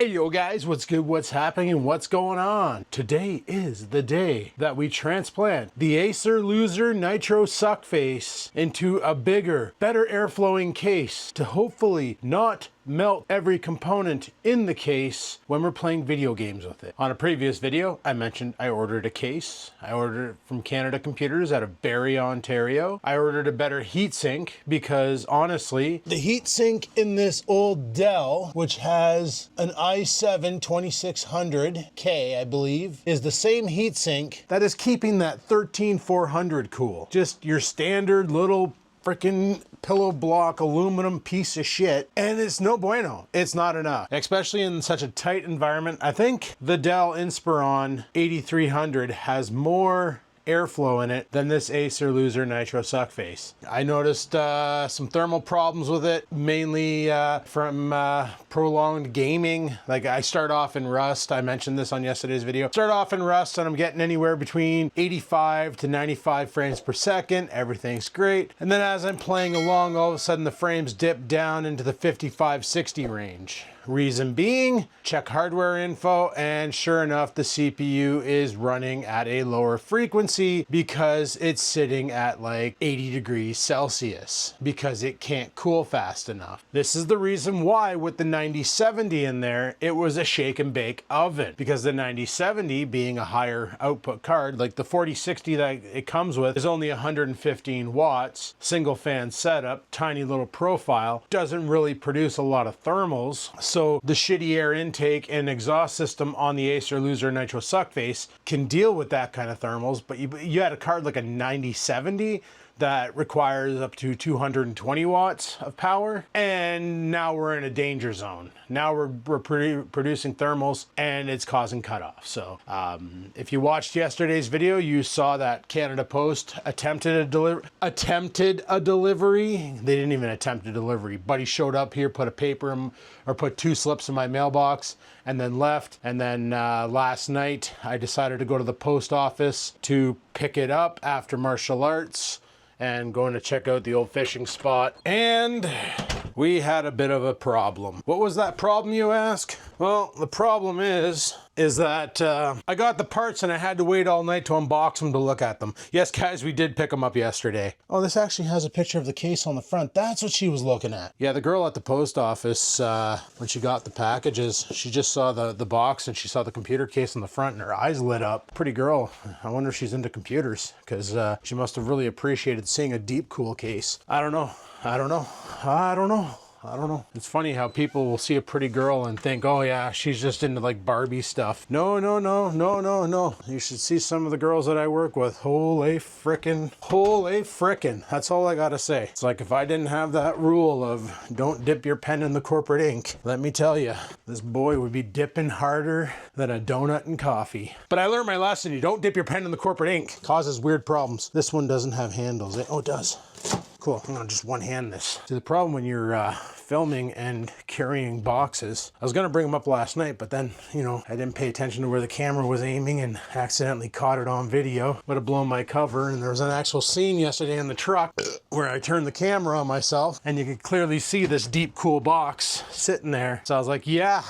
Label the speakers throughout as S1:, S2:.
S1: Hey yo guys, what's good, what's happening, and what's going on? Today is the day that we transplant the Acer Nitro N50 into a bigger, better airflowing case to hopefully not melt every component in the case when we're playing video games with it. On a previous video, I mentioned I ordered a case. I ordered it from Canada Computers out of Barrie, Ontario. I ordered a better heatsink because honestly, the heatsink in this old Dell, which has an i7 2600K, I believe, is the same heatsink that is keeping that 13400 cool. Just your standard little freaking pillow block aluminum piece of shit, and it's no bueno. It's not enough, especially in such a tight environment. I think the Dell Inspiron 8300 has more airflow in it than this Acer Nitro Suckface. I noticed some thermal problems with it, mainly from prolonged gaming. Like I start off in Rust. I mentioned this on yesterday's video. Start off in Rust and I'm getting anywhere between 85 to 95 frames per second. Everything's great. And then as I'm playing along, all of a sudden the frames dip down into the 55-60 range. Reason being, check hardware info, and sure enough, the CPU is running at a lower frequency because it's sitting at like 80 degrees Celsius because it can't cool fast enough. This is the reason why with the 9070 in there, it was a shake and bake oven, because the 9070 being a higher output card, like the 4060 that it comes with is only 115 watts, single fan setup, tiny little profile, doesn't really produce a lot of thermals. So the shitty air intake and exhaust system on the Acer Nitro Suckface can deal with that kind of thermals, but you had a card like a 9070 that requires up to 220 watts of power, and now we're in a danger zone. Now we're producing thermals and it's causing cutoff. So if you watched yesterday's video, you saw that Canada Post attempted a delivery. They didn't even attempt a delivery. Buddy showed up here, put a paper in, or put 2 slips in my mailbox and then left. And then last night I decided to go to the post office to pick it up after martial arts and going to check out the old fishing spot. And we had a bit of a problem. What was that problem, you ask? Well, the problem is that I got the parts and I had to wait all night to unbox them to look at them. Yes, guys, we did pick them up yesterday. Oh, this actually has a picture of the case on the front. That's what she was looking at. Yeah, the girl at the post office, when she got the packages, she just saw the box and she saw the computer case on the front and her eyes lit up. Pretty girl. I wonder if she's into computers, because she must have really appreciated seeing a deep cool case. I don't know. It's funny how people will see a pretty girl and think, oh yeah, she's just into like Barbie stuff. No. You should see some of the girls that I work with. Holy frickin'. That's all I gotta say. It's like if I didn't have that rule of don't dip your pen in the corporate ink, let me tell you, this boy would be dipping harder than a donut in coffee. But I learned my lesson. You don't dip your pen in the corporate ink. It causes weird problems. This one doesn't have handles. Oh, it does. Cool, I'm gonna just one-hand this. See, the problem when you're filming and carrying boxes, I was gonna bring them up last night, but then, you know, I didn't pay attention to where the camera was aiming and accidentally caught it on video. Would have blown my cover, and there was an actual scene yesterday in the truck where I turned the camera on myself and you could clearly see this deep, cool box sitting there. So I was like, yeah,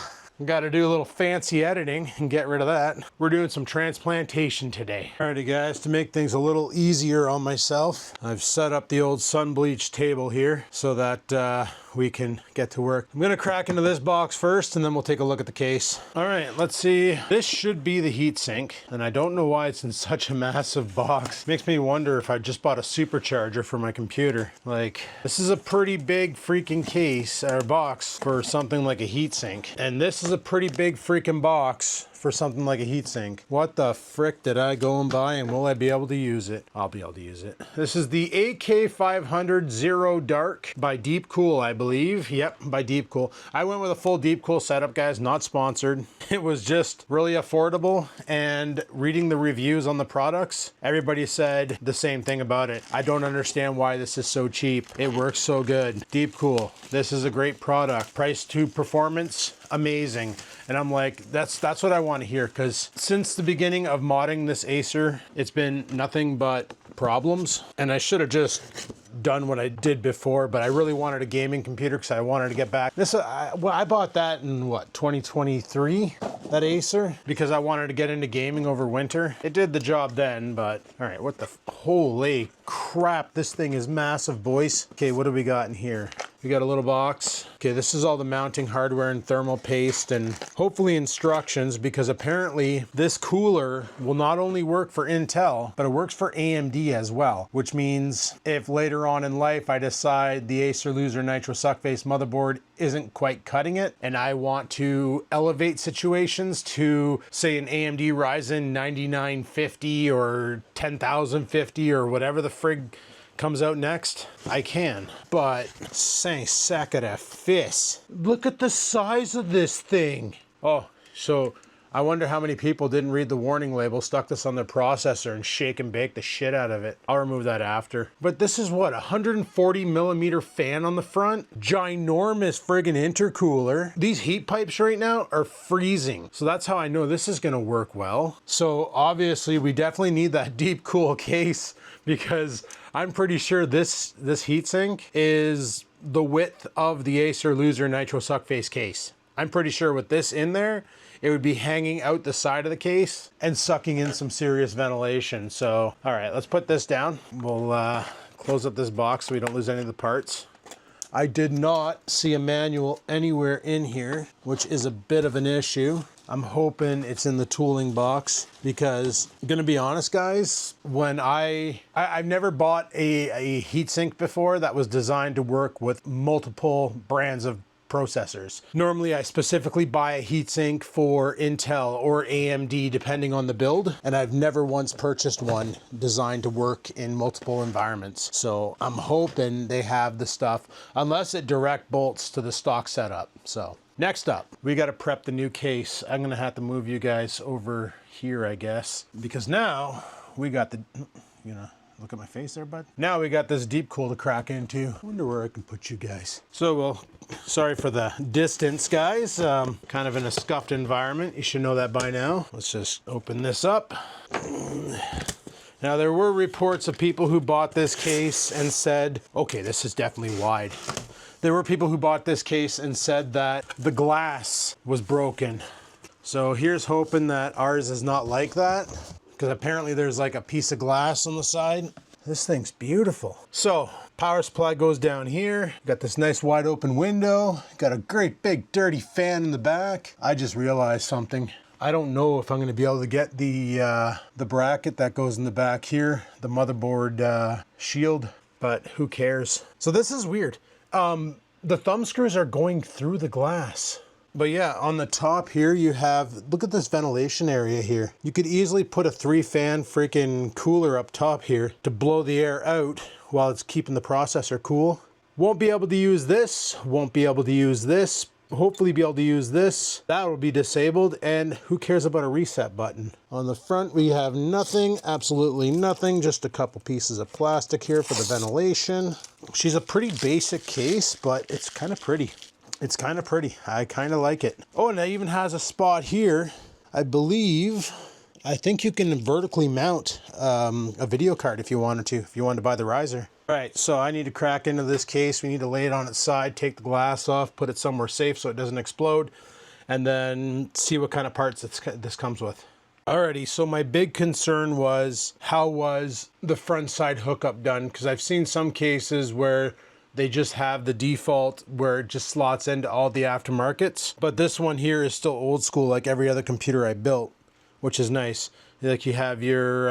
S1: got to do a little fancy editing and get rid of that. We're doing some transplantation today. Alrighty guys, to make things a little easier on myself, I've set up the old sun bleach table here so that we can get to work. I'm gonna crack into this box first and then we'll take a look at the case. All right, let's see. This should be the heat sink, and I don't know why it's in such a massive box. Makes me wonder if I just bought a supercharger for my computer. Like, this is a pretty big freaking case or box for something like a heat sink, and this is a pretty big freaking box for something like a heatsink. What the frick did I go and buy, and will I be able to use it? I'll be able to use it. This is the AK500 Zero Dark by Deep Cool, I believe. Yep, by Deep Cool. I went with a full Deep Cool setup, guys, not sponsored. It was just really affordable, and reading the reviews on the products, everybody said the same thing about it. I don't understand why this is so cheap. It works so good. Deep Cool. This is a great product. Price to performance, amazing. And I'm like, that's what I want to hear, because since the beginning of modding this Acer, it's been nothing but problems. And I should have just done what I did before, but I really wanted a gaming computer because I wanted to get back. Well, I bought that in what, 2023, that Acer, because I wanted to get into gaming over winter. It did the job then, but all right, what the, holy crap, this thing is massive, boys. Okay, what do we got in here? We got a little box. Okay, this is all the mounting hardware and thermal paste and hopefully instructions, because apparently this cooler will not only work for Intel, but it works for AMD as well, which means if later on in life I decide the Acer Loser Nitro Suckface motherboard isn't quite cutting it and I want to elevate situations to say an AMD Ryzen 9950 or 10050 or whatever the frig comes out next, I can. But Saint Sacre Fils, look at the size of this thing. Oh, so I wonder how many people didn't read the warning label, stuck this on their processor and shake and bake the shit out of it. I'll remove that after. But this is what, 140 millimeter fan on the front, ginormous friggin' intercooler. These heat pipes right now are freezing. So that's how I know this is gonna work well. So obviously we definitely need that deep cool case, because I'm pretty sure this heatsink is the width of the Acer Loser Nitro Suckface case. I'm pretty sure with this in there, it would be hanging out the side of the case and sucking in some serious ventilation. So, all right, let's put this down. We'll close up this box so we don't lose any of the parts. I did not see a manual anywhere in here, which is a bit of an issue. I'm hoping it's in the tooling box, because I'm gonna be honest, guys, when I've never bought a heatsink before that was designed to work with multiple brands of processors. Normally I specifically buy a heatsink for Intel or AMD depending on the build, and I've never once purchased one designed to work in multiple environments. So I'm hoping they have the stuff, unless it direct bolts to the stock setup. So next up, we got to prep the new case. I'm gonna have to move you guys over here, I guess, because now we got the, you know, look at my face there, bud. Now we got this deep cool to crack into. Wonder where I can put you guys. So, well, sorry for the distance, guys. Kind of in a scuffed environment. You should know that by now. Let's just open this up. Now, there were reports of people who bought this case and said, okay, this is definitely wide. There were people who bought this case and said that the glass was broken. So here's hoping that ours is not like that, because apparently there's like a piece of glass on the side. This thing's beautiful. So power supply goes down here. Got this nice wide open window. Got a great big dirty fan in the back. I just realized something. I don't know if I'm gonna be able to get the bracket that goes in the back here, the motherboard shield, but who cares? So this is weird. The thumb screws are going through the glass. But yeah, on the top here you have, look at this ventilation area here. You could easily put a 3-fan freaking cooler up top here to blow the air out while it's keeping the processor cool. Won't be able to use this, won't be able to use this, hopefully be able to use this. That will be disabled, and who cares about a reset button? On the front we have nothing, absolutely nothing, just a couple pieces of plastic here for the ventilation. She's a pretty basic case, but it's kind of pretty. It's kind of pretty. I kind of like it. Oh, and it even has a spot here. I think you can vertically mount a video card if you wanted to buy the riser. All right, so I need to crack into this case. We need to lay it on its side, take the glass off, put it somewhere safe so it doesn't explode, and then see what kind of parts this comes with. Alrighty, so my big concern was, how was the front side hookup done? Because I've seen some cases where they just have the default where it just slots into all the aftermarkets. But this one here is still old school, like every other computer I built, which is nice. Like you have your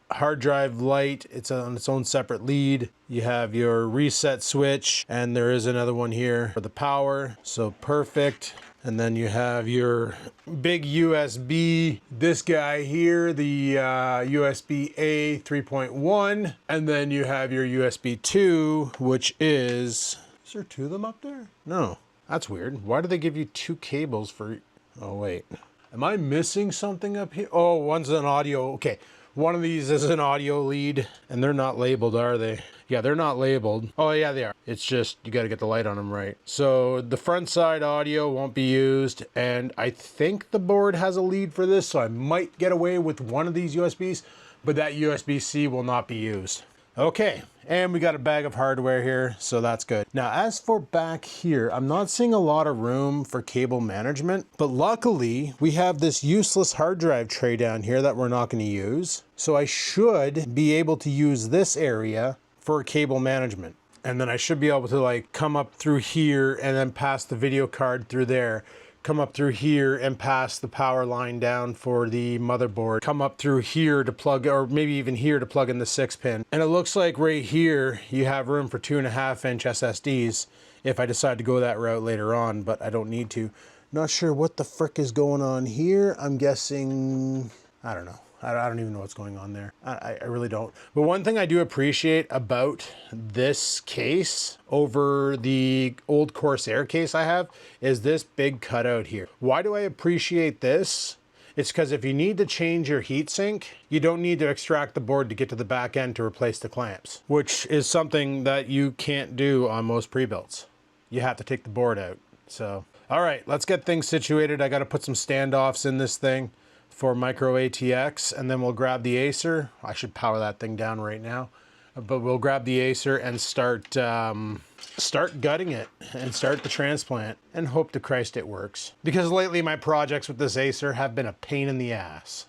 S1: hard drive light, it's on its own separate lead. You have your reset switch, and there is another one here for the power, so perfect. And then you have your big USB, this guy here, the USB-A 3.1. And then you have your USB 2, which is there two of them up there? No, that's weird. Why do they give you two cables for, oh wait. Am I missing something up here? Oh, one's an audio, okay. One of these is an audio lead, and they're not labeled, are they? Yeah, they're not labeled. Oh yeah, they are. It's just, you gotta get the light on them right. So the front side audio won't be used, and I think the board has a lead for this, so I might get away with one of these USBs, but that USB-C will not be used. Okay, and we got a bag of hardware here, so that's good. Now, as for back here, I'm not seeing a lot of room for cable management, but luckily we have this useless hard drive tray down here that we're not going to use. So I should be able to use this area for cable management. And then I should be able to like come up through here and then pass the video card through there. Come up through here and pass the power line down for the motherboard. Come up through here to plug, or maybe even here to plug in the 6-pin. And it looks like right here, you have room for 2.5-inch SSDs if I decide to go that route later on, but I don't need to. Not sure what the frick is going on here. I'm guessing, I don't know. I don't even know what's going on there. I really don't. But one thing I do appreciate about this case over the old Corsair case I have is this big cutout here. Why do I appreciate this? It's because if you need to change your heatsink, you don't need to extract the board to get to the back end to replace the clamps, which is something that you can't do on most pre-builts. You have to take the board out. So, all right, let's get things situated. I got to put some standoffs in this thing for micro ATX, and then we'll grab the Acer. I should power that thing down right now, but we'll grab the Acer and start gutting it and start the transplant and hope to Christ it works. Because lately my projects with this Acer have been a pain in the ass.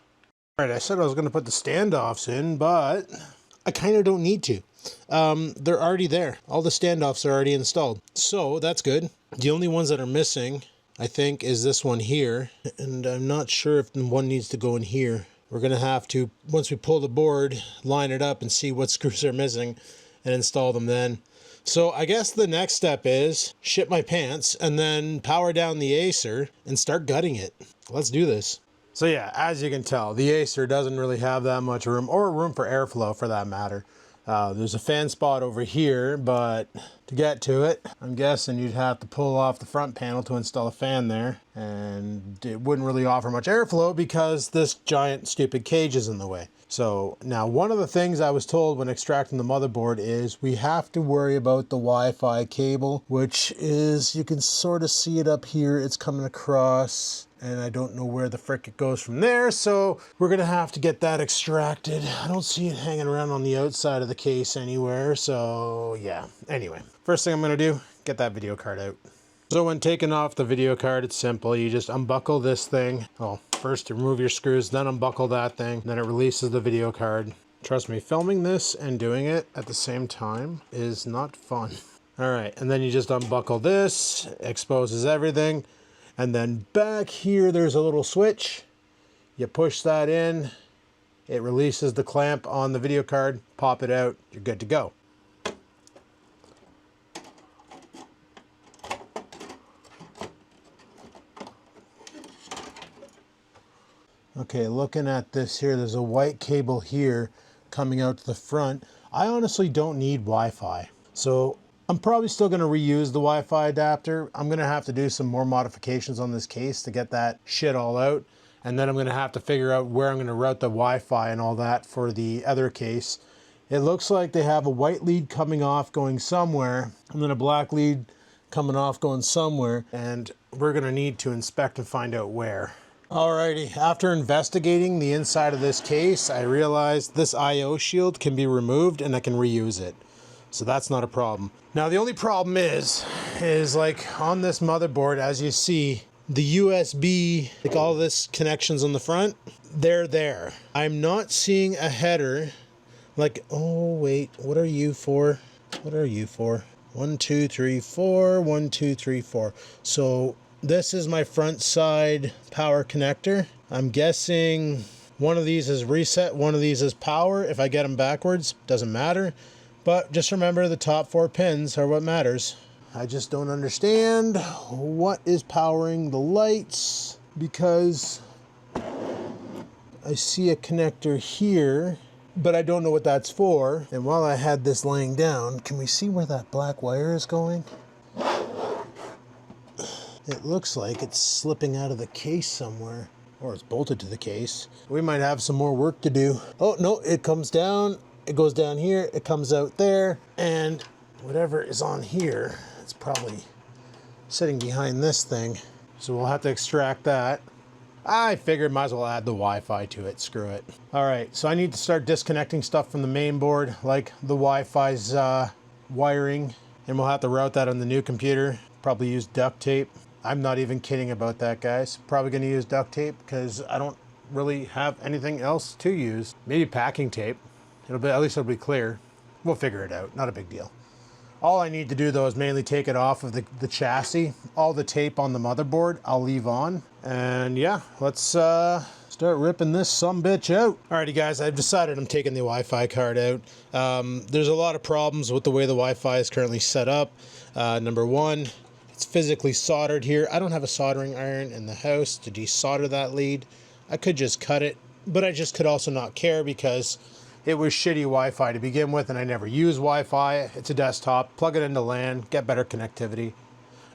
S1: All right, I said I was gonna put the standoffs in, but I kind of don't need to. They're already there. All the standoffs are already installed. So that's good. The only ones that are missing, I think, is this one here, and I'm not sure if one needs to go in here. We're gonna have to, once we pull the board, line it up and see what screws are missing and install them then. So I guess the next step is shit my pants and then power down the Acer and start gutting it. Let's do this. So yeah, as you can tell, the Acer doesn't really have that much room, or room for airflow for that matter. There's a fan spot over here, but to get to it, I'm guessing you'd have to pull off the front panel to install a fan there, and it wouldn't really offer much airflow because this giant stupid cage is in the way. So now one of the things I was told when extracting the motherboard is we have to worry about the Wi-Fi cable, which is, you can sort of see it up here. It's coming across, and I don't know where the frick it goes from there, so we're gonna have to get that extracted. I don't see it hanging around on the outside of the case anywhere, so yeah. Anyway, first thing I'm gonna do, get that video card out. So when taking off the video card, it's simple. You just unbuckle this thing. Oh, first remove your screws, then unbuckle that thing, then it releases the video card. Trust me, filming this and doing it at the same time is not fun. All right, and then you just unbuckle this, exposes everything. And then back here, there's a little switch. You push that in, it releases the clamp on the video card, pop it out, you're good to go. Okay, looking at this here, there's a white cable here coming out to the front. I honestly don't need Wi-Fi, so I'm probably still going to reuse the Wi-Fi adapter. I'm going to have to do some more modifications on this case to get that shit all out. And then I'm going to have to figure out where I'm going to route the Wi-Fi and all that for the other case. It looks like they have a white lead coming off going somewhere, and then a black lead coming off going somewhere. And we're going to need to inspect and find out where. Alrighty, after investigating the inside of this case, I realized this I/O shield can be removed and I can reuse it. So that's not a problem. Now the only problem is like on this motherboard, as you see, the USB, like all this connections on the front, they're there. I'm not seeing a header. Like, oh wait, what are you for? What are you for? 1, 2, 3, 4, 1, 2, 3, 4. So this is my front side power connector. I'm guessing one of these is reset, one of these is power. If I get them backwards, doesn't matter. But just remember, the top 4 pins are what matters. I just don't understand what is powering the lights, because I see a connector here, but I don't know what that's for. And while I had this laying down, can we see where that black wire is going? It looks like it's slipping out of the case somewhere, or it's bolted to the case. We might have some more work to do. Oh no, it comes down, it goes down here, it comes out there, and whatever is on here, it's probably sitting behind this thing. So we'll have to extract that. I figured might as well add the Wi-Fi to it, screw it. All right, so I need to start disconnecting stuff from the main board, like the Wi-Fi's wiring, and we'll have to route that on the new computer. Probably use duct tape. I'm not even kidding about that, guys. Probably gonna use duct tape because I don't really have anything else to use. Maybe packing tape. At least it'll be clear. We'll figure it out, not a big deal. All I need to do though is mainly take it off of the chassis. All the tape on the motherboard I'll leave on. And yeah, let's start ripping this sumbitch out. Alrighty guys, I've decided I'm taking the Wi-Fi card out. There's a lot of problems with the way the Wi-Fi is currently set up. Number one, it's physically soldered here. I don't have a soldering iron in the house to desolder that lead. I could just cut it, but I just could also not care because it was shitty Wi-Fi to begin with, and I never use Wi-Fi. It's a desktop. Plug it into LAN, get better connectivity.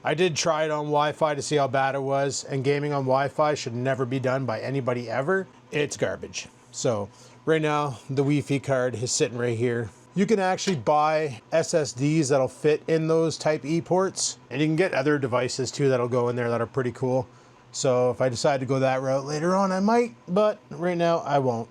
S1: I did try it on Wi-Fi to see how bad it was, and gaming on Wi-Fi should never be done by anybody ever. It's garbage. So right now, the Wi-Fi card is sitting right here. You can actually buy SSDs that'll fit in those type E ports, and you can get other devices too that'll go in there that are pretty cool. So if I decide to go that route later on, I might, but right now I won't.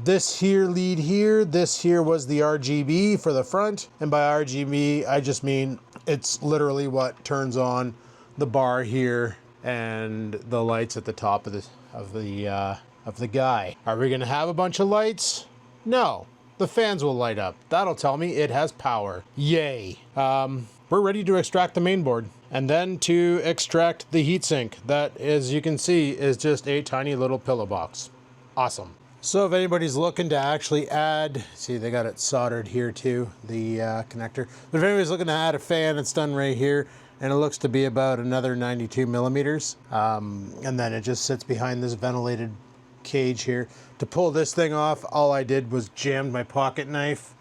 S1: This here lead here, this here was the RGB for the front, and by RGB I just mean it's literally what turns on the bar here and the lights at the top of the guy. Are we gonna have a bunch of lights? No, the fans will light up. That'll tell me it has power. Yay. We're ready to extract the main board and then to extract the heatsink. That, as you can see, is just a tiny little pillow box. Awesome. So if anybody's looking to actually add, see they got it soldered here too, the connector. But if anybody's looking to add a fan, it's done right here, and it looks to be about another 92 millimeters. And then it just sits behind this ventilated cage here. To pull this thing off, all I did was jammed my pocket knife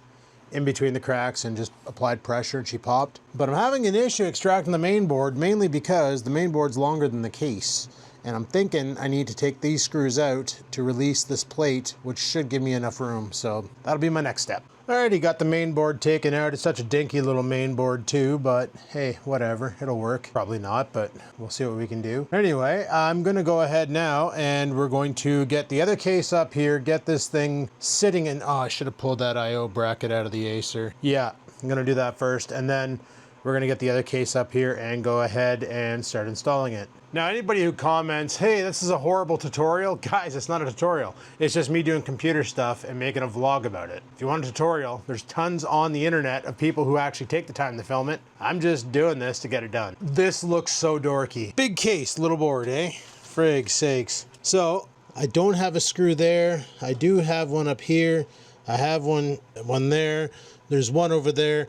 S1: in between the cracks and just applied pressure and she popped. But I'm having an issue extracting the main board, mainly because the main board's longer than the case. And I'm thinking I need to take these screws out to release this plate, which should give me enough room. So that'll be my next step. Alrighty, got the main board taken out. It's such a dinky little main board too, but hey, whatever, it'll work. Probably not, but we'll see what we can do. Anyway, I'm gonna go ahead now and we're going to get the other case up here, get this thing sitting in, oh, I should have pulled that IO bracket out of the Acer. Yeah, I'm gonna do that first, and then we're gonna get the other case up here and go ahead and start installing it. Now, anybody who comments, hey, this is a horrible tutorial, guys, it's not a tutorial. It's just me doing computer stuff and making a vlog about it. If you want a tutorial, there's tons on the internet of people who actually take the time to film it. I'm just doing this to get it done. This looks so dorky. Big case, little board, eh? Frig sakes. So, I don't have a screw there. I do have one up here. I have one there. There's one over there.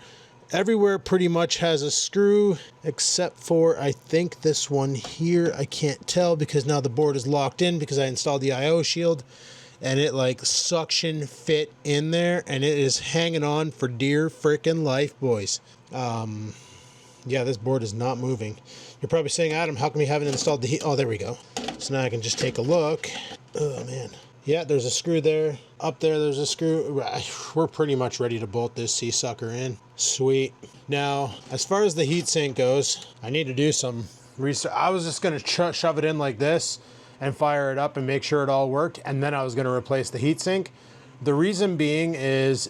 S1: Everywhere pretty much has a screw, except for, I think, this one here. I can't tell because now the board is locked in because I installed the IO shield, and it like suction fit in there, and it is hanging on for dear freaking life, boys. Yeah, this board is not moving. You're probably saying, Adam, how come you haven't installed the heat? Oh, there we go. So now I can just take a look. Oh, man. Yeah, there's a screw there. Up there, there's a screw. We're pretty much ready to bolt this sea sucker in. Sweet. Now, as far as the heatsink goes, I need to do some research. I was just going to shove it in like this and fire it up and make sure it all worked, and then I was going to replace the heatsink. The reason being is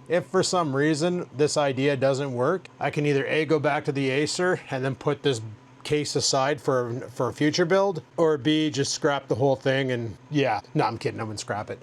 S1: if for some reason this idea doesn't work, I can either A, go back to the Acer and then put this case aside for a future build, or B, just scrap the whole thing. And yeah, no, I'm kidding, I wouldn't scrap it.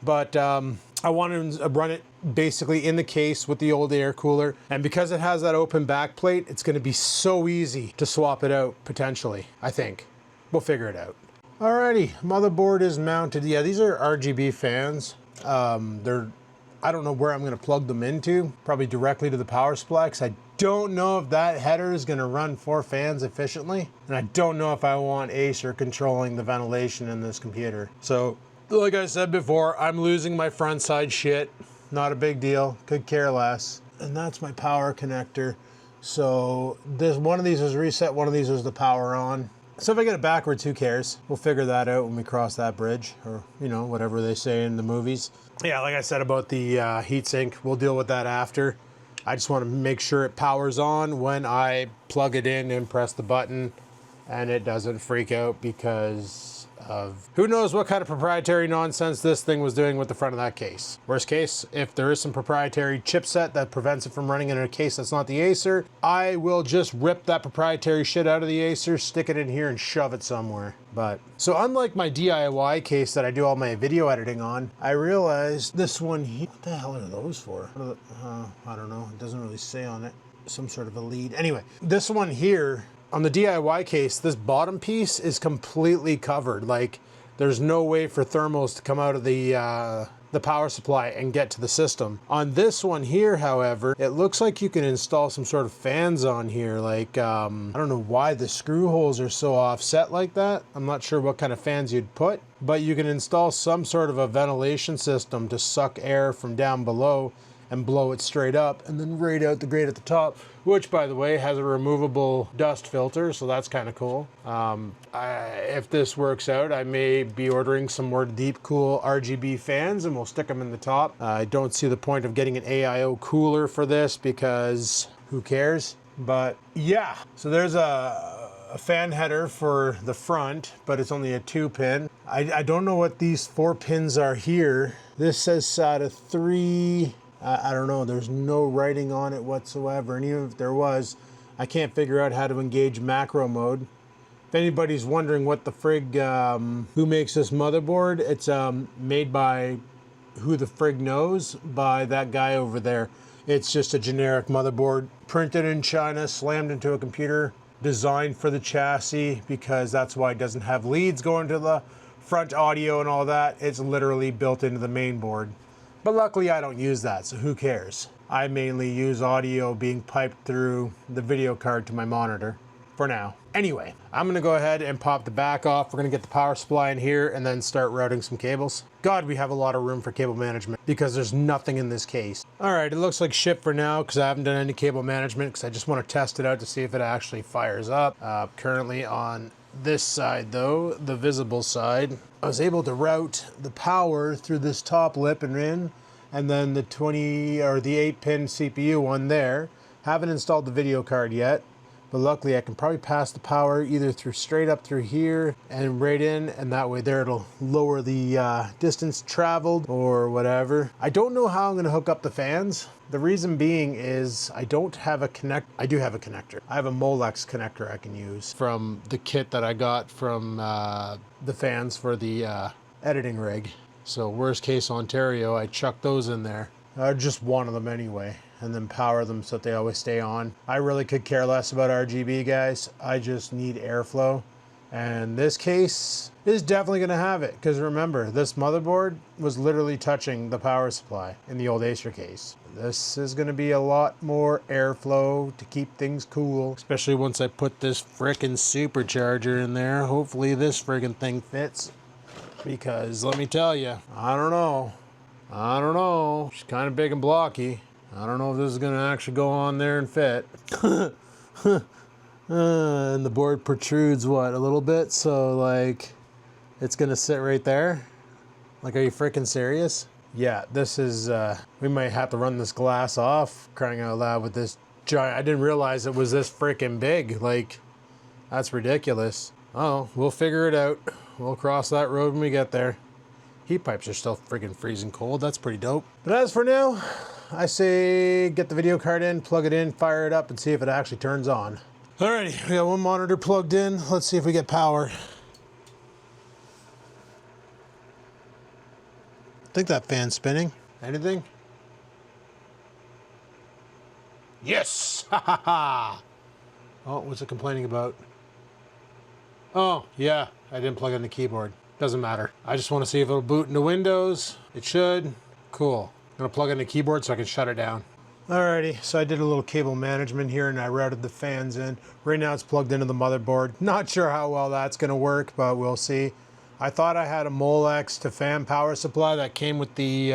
S1: But I wanted to run it basically in the case with the old air cooler, and because it has that open back plate, it's going to be so easy to swap it out potentially. I think we'll figure it out. Alrighty, motherboard is mounted. Yeah, these are RGB fans. I don't know where I'm going to plug them into, probably directly to the power supply, because I don't know if that header is going to run 4 fans efficiently, and I don't know if I want Acer controlling the ventilation in this computer. So like I said before, I'm losing my front side shit. Not a big deal, could care less. And that's my power connector. So this, one of these was reset, one of these was the power on. So if I get it backwards, who cares? We'll figure that out when we cross that bridge, or you know, whatever they say in the movies. Yeah, like I said about the heatsink, we'll deal with that after. I just want to make sure it powers on when I plug it in and press the button, and it doesn't freak out because of who knows what kind of proprietary nonsense this thing was doing with the front of that case. Worst case, if there is some proprietary chipset that prevents it from running in a case that's not the Acer, I will just rip that proprietary shit out of the Acer, stick it in here and shove it somewhere. But, so unlike my DIY case that I do all my video editing on, I realized this one here, what the hell are those for? I don't know, it doesn't really say on it. Some sort of a lead. Anyway, this one here, on the DIY case, this bottom piece is completely covered. Like, there's no way for thermals to come out of the power supply and get to the system. On this one here, however, it looks like you can install some sort of fans on here. Like, I don't know why the screw holes are so offset like that. I'm not sure what kind of fans you'd put, but you can install some sort of a ventilation system to suck air from down below and blow it straight up and then right out the grate at the top, which by the way has a removable dust filter, so that's kind of cool. If this works out, I may be ordering some more deep cool RGB fans and we'll stick them in the top. I don't see the point of getting an AIO cooler for this because who cares? But yeah, so there's a fan header for the front, but it's only a 2-pin. I don't know what these 4 pins are here. This says SATA 3. I don't know, there's no writing on it whatsoever, and even if there was, I can't figure out how to engage macro mode. If anybody's wondering what the frig, who makes this motherboard, it's made by who the frig knows, by that guy over there. It's just a generic motherboard, printed in China, slammed into a computer, designed for the chassis, because that's why it doesn't have leads going to the front audio and all that. It's literally built into the main board. But luckily I don't use that, so who cares? I mainly use audio being piped through the video card to my monitor, for now. Anyway, I'm gonna go ahead and pop the back off. We're gonna get the power supply in here and then start routing some cables. God, we have a lot of room for cable management because there's nothing in this case. All right, it looks like shit for now because I haven't done any cable management because I just wanna test it out to see if it actually fires up. Currently on this side though, the visible side, I was able to route the power through this top lip and in, and then the 8-pin CPU one there. Haven't installed the video card yet, but luckily I can probably pass the power either through straight up through here and right in, and that way there it'll lower the distance traveled or whatever. I don't know how I'm gonna hook up the fans. The reason being is I don't have a connect. I do have a connector. I have a Molex connector I can use from the kit that I got from the fans for the editing rig. So worst case Ontario, I chuck those in there. Just one of them anyway, and then power them so that they always stay on. I really could care less about RGB, guys. I just need airflow. And this case is definitely gonna have it, because remember, this motherboard was literally touching the power supply in the old Acer case. This is gonna be a lot more airflow to keep things cool, especially once I put this frickin' supercharger in there. Hopefully this friggin' thing fits, because let me tell you, I don't know. She's kind of big and blocky. I don't know if this is gonna actually go on there and fit. And the board protrudes what, a little bit, so like it's gonna sit right there. Like, are you freaking serious? Yeah, this is we might have to run this glass off, crying out loud, with this giant. I didn't realize it was this freaking big. Like, that's ridiculous. Oh, we'll figure it out. We'll cross that road when we get there. Heat pipes are still freaking freezing cold. That's pretty dope. But as for now, I say get the video card in, plug it in, fire it up, and see if it actually turns on. Alrighty, we got one monitor plugged in. Let's see if we get power. I think that fan's spinning. Anything? Yes! Ha ha ha! Oh, what's it complaining about? Oh, yeah, I didn't plug in the keyboard. Doesn't matter. I just want to see if it'll boot into Windows. It should. Cool. I'm gonna plug in the keyboard so I can shut it down. Alrighty, so I did a little cable management here and I routed the fans in. Right now it's plugged into the motherboard. Not sure how well that's gonna work, but we'll see. I thought I had a Molex to fan power supply that came with the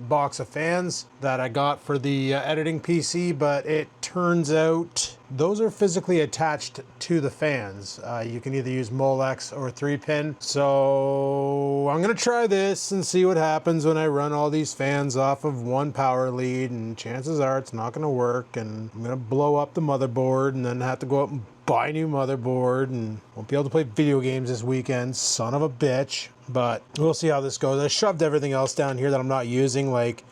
S1: box of fans that I got for the editing PC, but it turns out those are physically attached to the fans. You can either use Molex or 3-pin. So I'm gonna try this and see what happens when I run all these fans off of one power lead, and chances are it's not gonna work, and I'm gonna blow up the motherboard and then have to go out and buy a new motherboard and won't be able to play video games this weekend, son of a bitch. But we'll see how this goes. I shoved everything else down here that I'm not using, like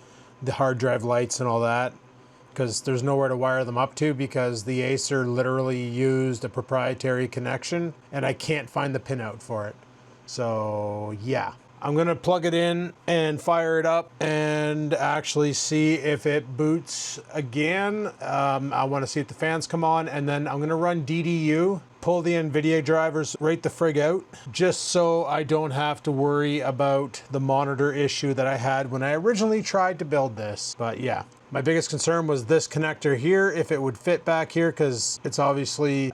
S1: the hard drive lights and all that, because there's nowhere to wire them up to, because the Acer literally used a proprietary connection and I can't find the pinout for it. So yeah, I'm gonna plug it in and fire it up and actually see if it boots again. I wanna see if the fans come on, and then I'm gonna run DDU, pull the NVIDIA drivers right the frig out, just so I don't have to worry about the monitor issue that I had when I originally tried to build this. But yeah, my biggest concern was this connector here, if it would fit back here, because it's obviously,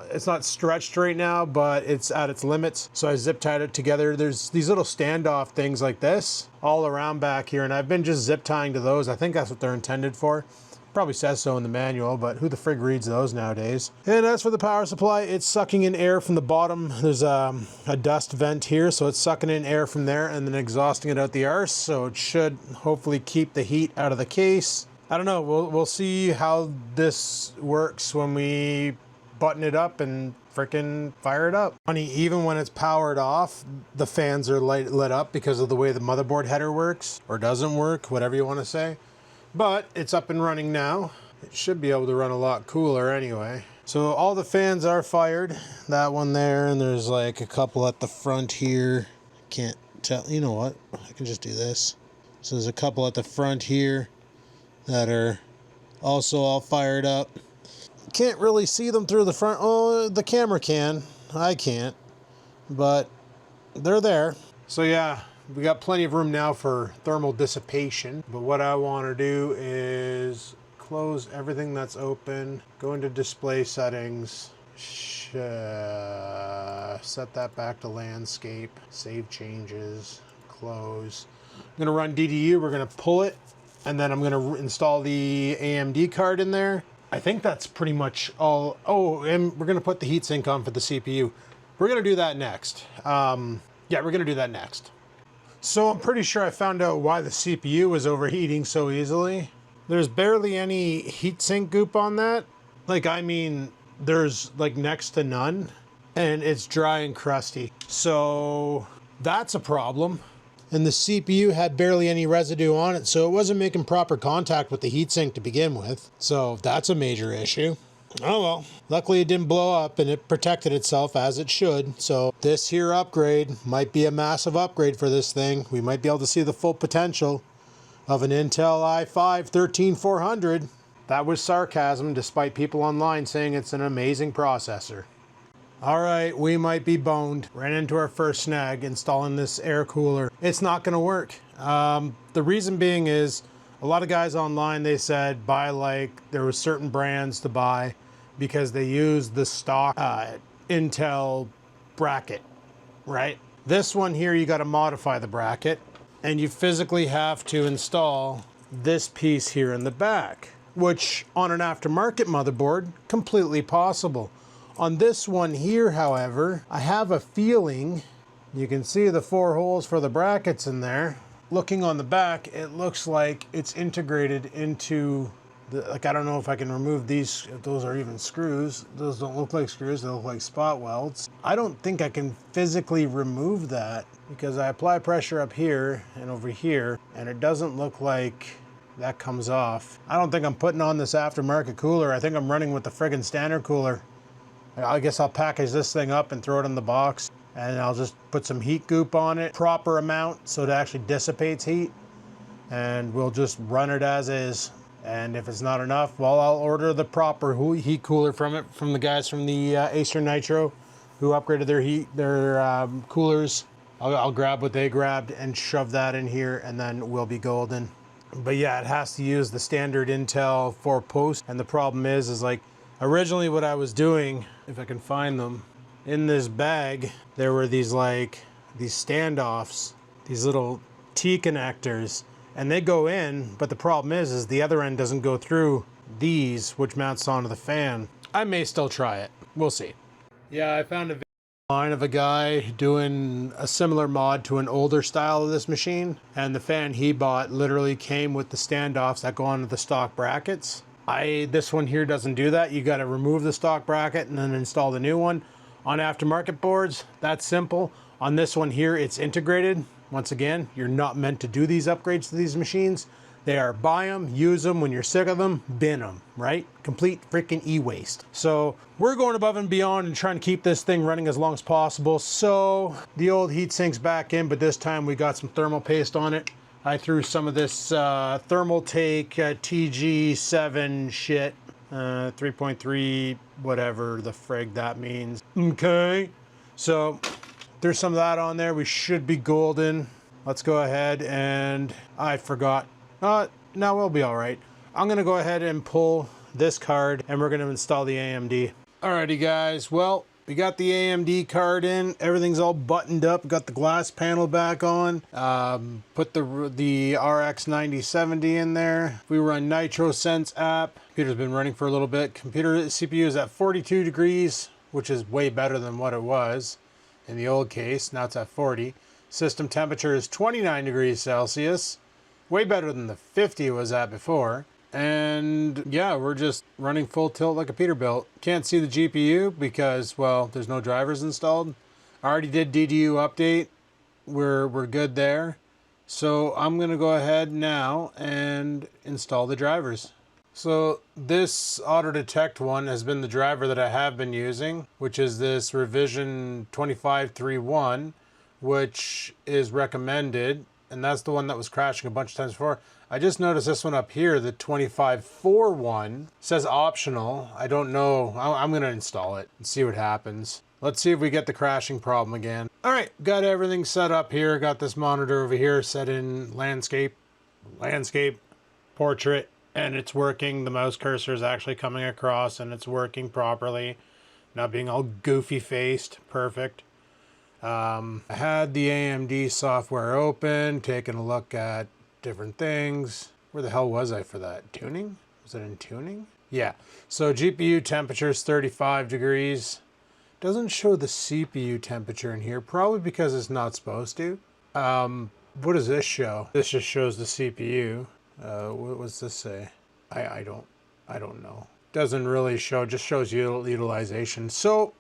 S1: it's not stretched right now, but it's at its limits. So I zip tied it together. There's these little standoff things like this all around back here, and I've been just zip tying to those. I think that's what they're intended for. Probably says so in the manual, but who the frig reads those nowadays? And as for the power supply, it's sucking in air from the bottom. There's a dust vent here, so it's sucking in air from there and then exhausting it out the arse. So it should hopefully keep the heat out of the case. I don't know, we'll see how this works when we button it up and freaking fire it up. Funny, even when it's powered off, the fans are lit up because of the way the motherboard header works, or doesn't work, whatever you want to say. But it's up and running now. It should be able to run a lot cooler anyway. So all the fans are fired. That one there, and there's like a couple at the front here. Can't tell, you know what? I can just do this. So there's a couple at the front here that are also all fired up. Can't really see them through the front. Oh, the camera can. I can't. But they're there. So yeah. We got plenty of room now for thermal dissipation, but what I want to do is close everything that's open, go into display settings, set that back to landscape, save changes, close. I'm going to run DDU, we're going to pull it, and then I'm going to install the AMD card in there. I think that's pretty much all. Oh, and we're going to put the heatsink on for the CPU. We're going to do that next. Yeah, we're going to do that next. So I'm pretty sure I found out why the CPU was overheating so easily. There's barely any heatsink goop on that. Like, I mean, there's like next to none, and it's dry and crusty. So that's a problem. And the CPU had barely any residue on it, so it wasn't making proper contact with the heatsink to begin with. So that's a major issue. Oh well, luckily it didn't blow up and it protected itself as it should. So this here upgrade might be a massive upgrade for this thing. We might be able to see the full potential of an Intel i5-13400. That was sarcasm, despite people online saying it's an amazing processor. All right, we might be boned. Ran into our first snag installing this air cooler. It's not gonna work. The reason being is a lot of guys online, they said buy, like, there were certain brands to buy because they use the stock Intel bracket, right? This one here, you got to modify the bracket, and you physically have to install this piece here in the back, which on an aftermarket motherboard, completely possible. On this one here, however, I have a feeling, you can see the 4 holes for the brackets in there. Looking on the back, it looks like it's integrated into the, like, I don't know if I can remove these, if those are even screws. Those don't look like screws, they look like spot welds. I don't think I can physically remove that because I apply pressure up here and over here, and it doesn't look like that comes off. I don't think I'm putting on this aftermarket cooler. I think I'm running with the friggin' standard cooler. I guess I'll package this thing up and throw it in the box, and I'll just put some heat goop on it, proper amount so it actually dissipates heat, and we'll just run it as is. And if it's not enough, well, I'll order the proper heat cooler from the guys from the Acer Nitro who upgraded their coolers. I'll grab what they grabbed and shove that in here, and then we'll be golden. But yeah, it has to use the standard Intel 4 post, and the problem is like, originally what I was doing, if I can find them, in this bag, there were these standoffs, these little T connectors, and they go in, but the problem is the other end doesn't go through these, which mounts onto the fan. I may still try it. We'll see. Yeah, I found a video online of a guy doing a similar mod to an older style of this machine, and the fan he bought literally came with the standoffs that go onto the stock brackets. This one here doesn't do that. You got to remove the stock bracket and then install the new one. On aftermarket boards, that's simple. On this one here, it's integrated. Once again, you're not meant to do these upgrades to these machines. They are buy them, use them, when you're sick of them, bin them, right? Complete freaking e-waste. So we're going above and beyond and trying to keep this thing running as long as possible. So the old heat sink's back in, but this time we got some thermal paste on it. I threw some of this thermal take TG7 shit, 3.3, whatever the frig that means. Okay, so there's some of that on there. We should be golden. Let's go ahead and I forgot. No, we'll be all right. I'm gonna go ahead and pull this card and we're gonna install the AMD. Alrighty guys, well, we got the AMD card in. Everything's all buttoned up. Got the glass panel back on. Put the RX 9070 in there. We run Nitro Sense app. Computer's been running for a little bit. Computer CPU is at 42 degrees, which is way better than what it was in the old case. Now it's at 40. System temperature is 29 degrees Celsius. Way better than the 50 it was at before. And yeah, we're just running full tilt like a Peterbilt. Can't see the GPU because, well, there's no drivers installed. I already did DDU update. We're good there. So I'm gonna go ahead now and install the drivers. So this auto detect one has been the driver that I have been using, which is this revision 2531, which is recommended. And that's the one that was crashing a bunch of times before. I just noticed this one up here, the 2541, says optional. I don't know. I'm going to install it and see what happens. Let's see if we get the crashing problem again. All right, got everything set up here. Got this monitor over here set in landscape, portrait, and it's working. The mouse cursor is actually coming across and it's working properly. Not being all goofy faced. Perfect. I had the AMD software open, taking a look at different things. Where the hell was I for that? Tuning? Was it in tuning? Yeah. So GPU temperature is 35 degrees. Doesn't show the CPU temperature in here, probably because it's not supposed to. What does this show? This just shows the CPU. What does this say? I don't know. Doesn't really show, just shows utilization. So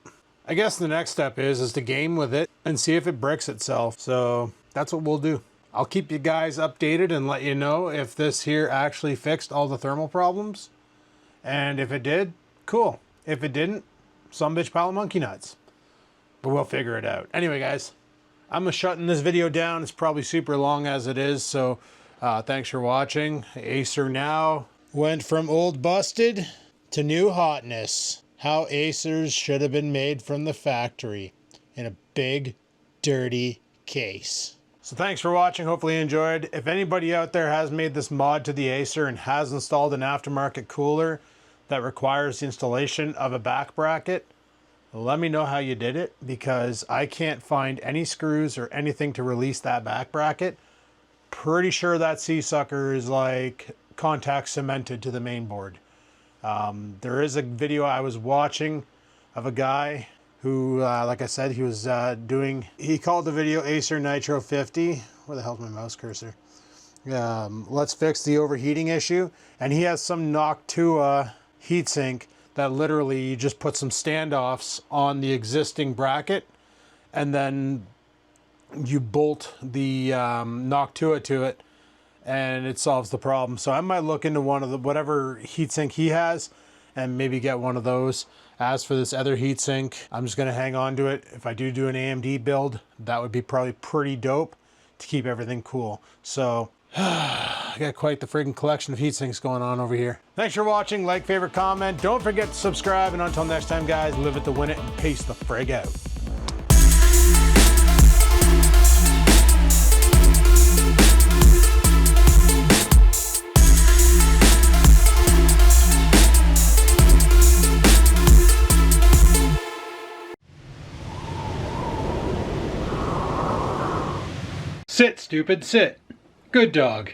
S1: I guess the next step is to game with it and see if it bricks itself. So that's what we'll do. I'll keep you guys updated and let you know if this here actually fixed all the thermal problems. And if it did, cool. If it didn't, some bitch pile of monkey nuts. But we'll figure it out. Anyway, guys, I'm shutting this video down. It's probably super long as it is. So thanks for watching. Acer now went from old busted to new hotness. How Acers should have been made from the factory in a big, dirty case. So thanks for watching. Hopefully you enjoyed. If anybody out there has made this mod to the Acer and has installed an aftermarket cooler that requires the installation of a back bracket, let me know how you did it, because I can't find any screws or anything to release that back bracket. Pretty sure that C-sucker is like contact cemented to the main board. There is a video I was watching of a guy who, like I said, he called the video Acer Nitro 50. Where the hell's my mouse cursor? Let's fix the overheating issue. And he has some Noctua heatsink that literally you just put some standoffs on the existing bracket and then you bolt the Noctua to it, and it solves the problem. So I might look into one of the whatever heatsink he has and maybe get one of those. As for this other heatsink, I'm just gonna hang on to it. If I do an AMD build, that would be probably pretty dope to keep everything cool. So I got quite the friggin' collection of heatsinks going on over here. Thanks for watching. Like, favorite, comment. Don't forget to subscribe, and until next time, guys, live it to win it and peace the frig out. Sit, stupid, sit. Good dog.